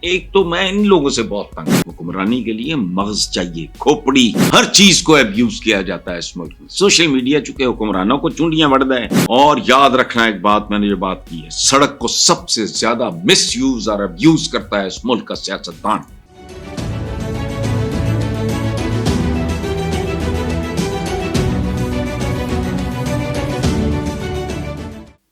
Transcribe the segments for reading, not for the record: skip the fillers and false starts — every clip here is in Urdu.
ایک تو میں ان لوگوں سے بہت تنگ ہوں، حکمرانی کے لیے مغز چاہیے، کھوپڑی، ہر چیز کو ابیوز کیا جاتا ہے اس ملک میں۔ سوشل میڈیا چونکہ حکمرانوں کو چونڈیاں بڑھ دے، اور یاد رکھنا ایک بات میں نے جو بات کی ہے، سڑک کو سب سے زیادہ مس یوز اور ابیوز کرتا ہے اس ملک کا سیاستدان۔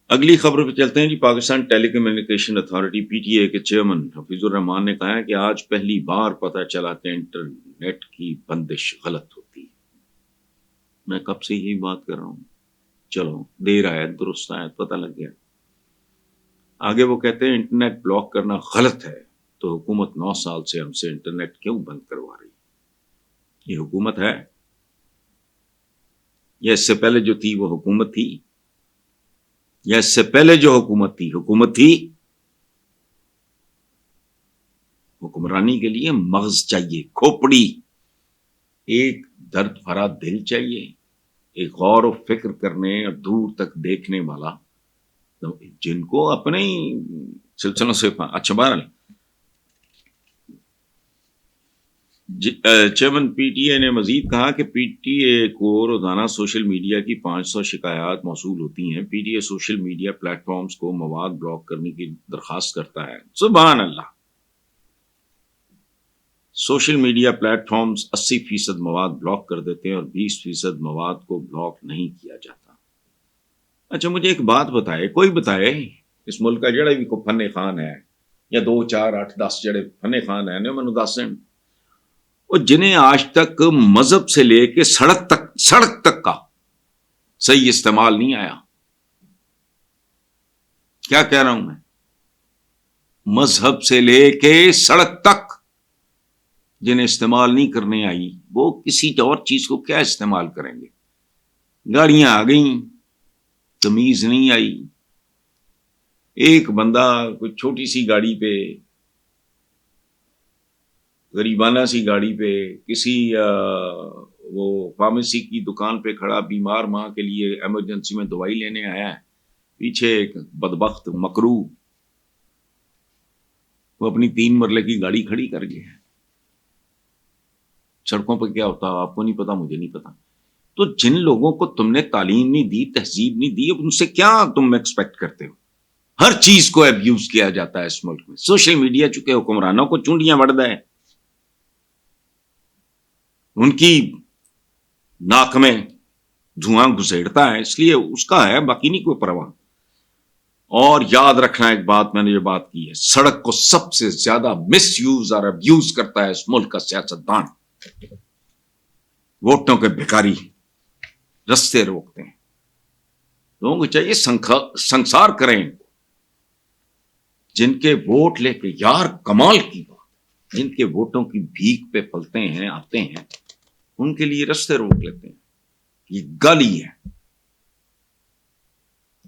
اگلی خبر پہ چلتے ہیں جی۔ Pakistan telecommunication authority P T A کے چیئرمین حفیظ الرحمان نے کہا ہے کہ آج پہلی بار پتہ چلا کہ انٹرنیٹ کی بندش غلط ہوتی ہے۔ میں کب سے یہی بات کر رہا ہوں، چلو دیر آیت درست آیت پتہ لگ گیا۔ آگے وہ کہتے ہیں انٹرنیٹ بلاک کرنا غلط ہے، تو حکومت 9 سال سے ہم سے انٹرنیٹ کیوں بند کروا رہی ہے؟ یہ حکومت ہے یا اس سے پہلے جو تھی وہ حکومت تھی؟ یا اس سے پہلے جو حکومت تھی؟ حکمرانی کے لیے مغز چاہیے، کھوپڑی، ایک درد بھرا دل چاہیے، ایک غور و فکر کرنے اور دور تک دیکھنے والا، جن کو اپنے ہی سلسلوں سے اچھا بہرحال چیئرمین پی ٹی اے نے مزید کہا کہ پی ٹی اے کو روزانہ سوشل میڈیا کی 500 شکایات موصول ہوتی ہیں۔ P T A social media platforms کو مواد بلاک کرنے کی درخواست کرتا ہے۔ سبحان اللہ! سوشل میڈیا پلیٹ فارمز 80% مواد بلاک کر دیتے ہیں اور 20% مواد کو بلاک نہیں کیا جاتا۔ اچھا مجھے ایک بات بتائے، کوئی بتائے اس ملک کا جڑے بھی کو فن خان ہے، یا 2 4 8 10 جڑے فن خان ہیں نے منو دس ہیں، اور جنہیں آج تک مذہب سے لے کے سڑک تک کا صحیح استعمال نہیں آیا۔ کیا کہہ رہا ہوں میں؟ مذہب سے لے کے سڑک تک جنہیں استعمال نہیں کرنے آئی، وہ کسی اور چیز کو کیا استعمال کریں گے؟ گاڑیاں آ گئیں، تمیز نہیں آئی۔ ایک بندہ کوئی چھوٹی سی گاڑی پہ، غریبانہ سی گاڑی پہ، کسی وہ فارمیسی کی دکان پہ کھڑا بیمار ماں کے لیے ایمرجنسی میں دوائی لینے آیا ہے، پیچھے ایک بدبخت مکرو وہ اپنی 3 مرلے کی گاڑی کھڑی کر گیا ہے۔ سڑکوں پہ کیا ہوتا ہے آپ کو نہیں پتا، مجھے نہیں پتا۔ تو جن لوگوں کو تم نے تعلیم نہیں دی، تہذیب نہیں دی، ان سے کیا تم ایکسپیکٹ کرتے ہو؟ ہر چیز کو ابیوز کیا جاتا ہے اس ملک میں۔ سوشل میڈیا چونکہ حکمرانوں کو چونڈیاں بڑھ دے، ان کی ناک میں دھواں گھسیڑتا ہے، اس لیے اس کا ہے، باقی نہیں کوئی پرواہ۔ اور یاد رکھنا ایک بات میں نے جو بات کی ہے، سڑک کو سب سے زیادہ مس یوز اور ابیوز کرتا ہے اس ملک کا سیاستدان۔ ووٹوں کے بھکاری رستے روکتے ہیں، لوگوں کو چاہیے سنسار کریں ان کو، جن کے ووٹ لے کے، یار کمال کی بات، جن کے ووٹوں کی بھیک پہ پلتے ہیں آتے ہیں، ان کے لیے رستے روک لیتے ہیں۔ یہ گالی ہے۔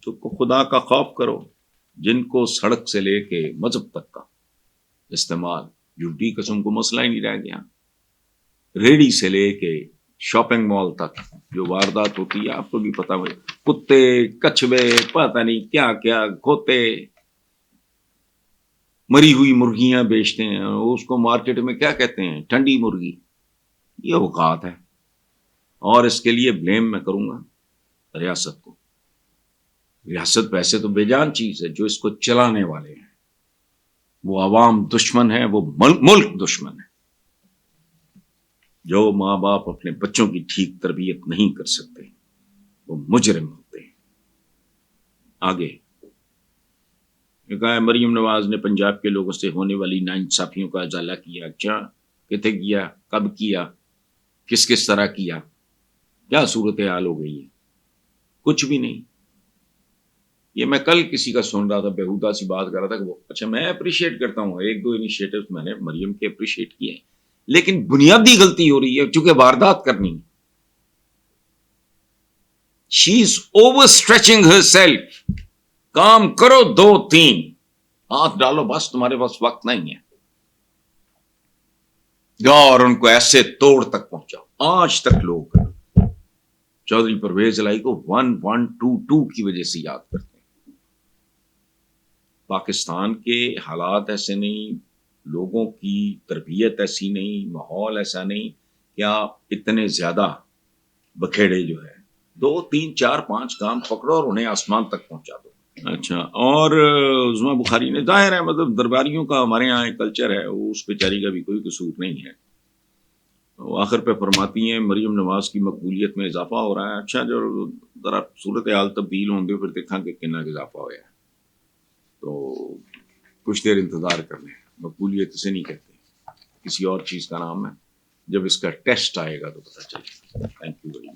تو خدا کا خوف کرو، جن کو سڑک سے لے کے مذہب تک کا استعمال، جھوٹی قسم کو مسئلہ ہی نہیں رہ گیا، ریڑی سے لے کے شاپنگ مال تک جو واردات ہوتی ہے، آپ کو بھی پتا ہے، کتے، کچھوے، پتہ نہیں کیا کیا، کھوتے، مری ہوئی مرغیاں بیچتے ہیں، اس کو مارکیٹ میں کیا کہتے ہیں؟ ٹھنڈی مرغی۔ یہ اوقات ہے، اور اس کے لیے بلیم میں کروں گا ریاست کو۔ ریاست ویسے تو بے جان چیز ہے، جو اس کو چلانے والے ہیں وہ عوام دشمن ہے، وہ ملک دشمن ہے۔ جو ماں باپ اپنے بچوں کی ٹھیک تربیت نہیں کر سکتے وہ مجرم ہوتے ہیں۔ آگے کہا ہے مریم نواز نے پنجاب کے لوگوں سے ہونے والی ناانصافیوں کا ازالہ کیا۔ اچھا، کتنے کیا، کب کیا، کس کس طرح کیا، کیا صورتحال ہو گئی ہے؟ کچھ بھی نہیں۔ یہ میں کل کسی کا سن رہا تھا، بےہودہ سی بات کر رہا تھا کہ وہ، اچھا میں اپریشیٹ کرتا ہوں 1-2 انیشیٹوز میں نے مریم کے اپریشیٹ کیے، لیکن بنیادی غلطی ہو رہی ہے چونکہ واردات کرنی ہے۔ شی از اوور اسٹریچنگ ہر سیلف۔ کام کرو 2-3 ہاتھ ڈالو، بس تمہارے پاس وقت نہیں ہے، اور ان کو ایسے توڑ تک پہنچاؤ۔ آج تک لوگ چودھری پرویز الہی کو 1122 کی وجہ سے یاد کرتے ہیں۔ پاکستان کے حالات ایسے نہیں، لوگوں کی تربیت ایسی نہیں، ماحول ایسا نہیں کہ آپ اتنے زیادہ بکھیڑے جو ہے 2 3 4 5 کام پکڑو اور انہیں آسمان تک پہنچا دو. اچھا. اور عظمیٰ بخاری نے ظاہر ہے مطلب درباریوں کا ہمارے یہاں ایک کلچر ہے، وہ اس بیچاری کا بھی کوئی قصور نہیں ہے. وہ آخر پہ فرماتی ہیں مریم نواز کی مقبولیت میں اضافہ ہو رہا ہے. اچھا جو ذرا صورتحال تبدیل ہوں گے پھر دیکھا کہ کنا اضافہ ہوا ہے. تو کچھ دیر انتظار کر لیں. مقبولیت اسے نہیں کہتے، کسی اور چیز کا نام ہے. جب اس کا ٹیسٹ آئے گا تو پتہ چلے گا. Thank you very much.